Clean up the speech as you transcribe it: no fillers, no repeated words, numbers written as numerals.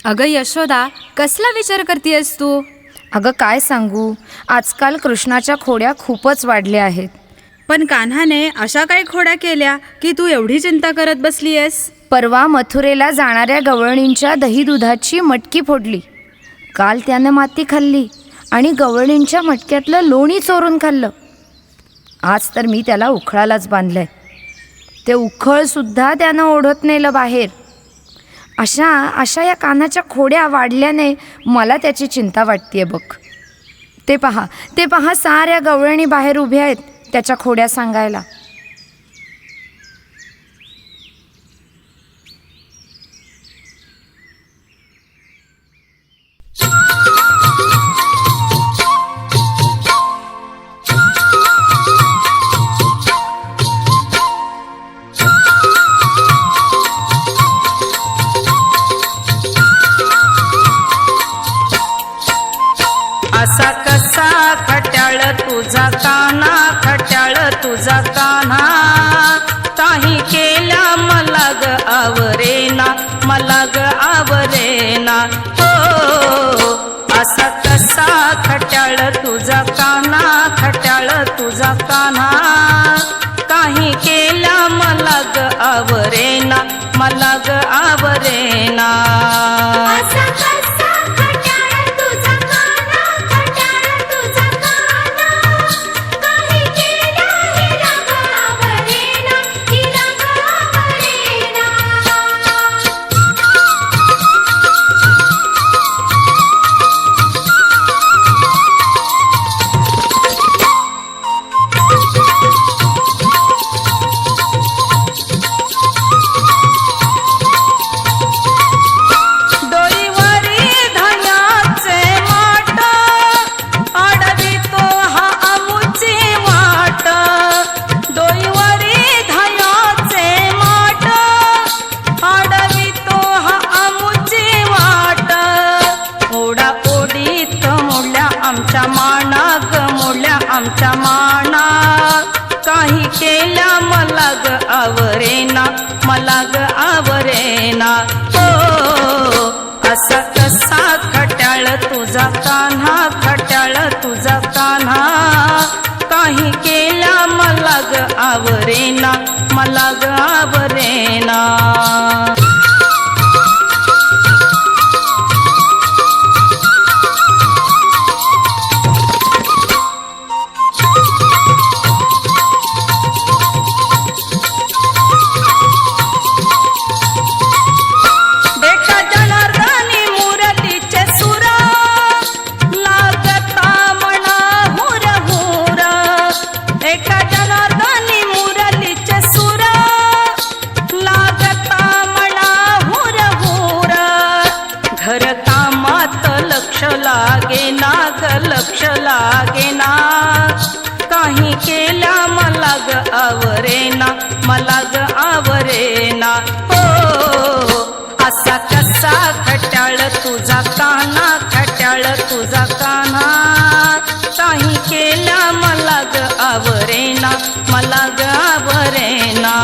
अगं यशोदा, कसला विचार करतेयस तू? अगं काय सांगू, आजकाल कृष्णाच्या खोड्या खूपच वाढल्या आहेत. पण कान्हाने अशा काय खोड्या केल्या की तू एवढी चिंता करत बसलीयस? परवा मथुरेला जाणाऱ्या गवळणींच्या दही दुधाची मटकी फोडली. काल त्यानं माती खाल्ली आणि गवळणींच्या मटक्यातलं लोणी चोरून खाल्लं. आज तर मी त्याला उखळालाच बांधलंय. ते उखळसुद्धा त्यानं ओढत नेलं बाहेर. अशा या कान्हाच्या खोड्या वाढल्याने मला त्याची चिंता वाटतेय बघ. ते पहा साऱ्या गवळणी बाहेर उभ्या आहेत त्याच्या खोड्या सांगायला. असा कसा खट्याळ तुझा कान्हा, खट्याळ तुझा कान्हा, काही केल्या मला ग आवरेना, मला ग आवरेना. हो असा कसा खट्याळ तुझा कान्हा, खट्याळ तुझा कान्हा, काही केल्या मला ग आवरेना, मला ग आवरेना. आमच्या माना, काही केल्या मला ग आवरेना, मला ग आवरेना. हो असा कसा खट्याळ तुझा कान्हा, खट्याळ तुझा कान्हा, काही केल्या मला ग आवरेना, मला ग आवरेना. लक्ष लागेना, काही केल्या मला ग आवरेना, मला ग आवरेना. हो असा कसा खट्याळ तुझा कान्हा, खट्याळ तुझा कान्हा, काही केल्या मला ग आवरेना, मला ग आवरेना.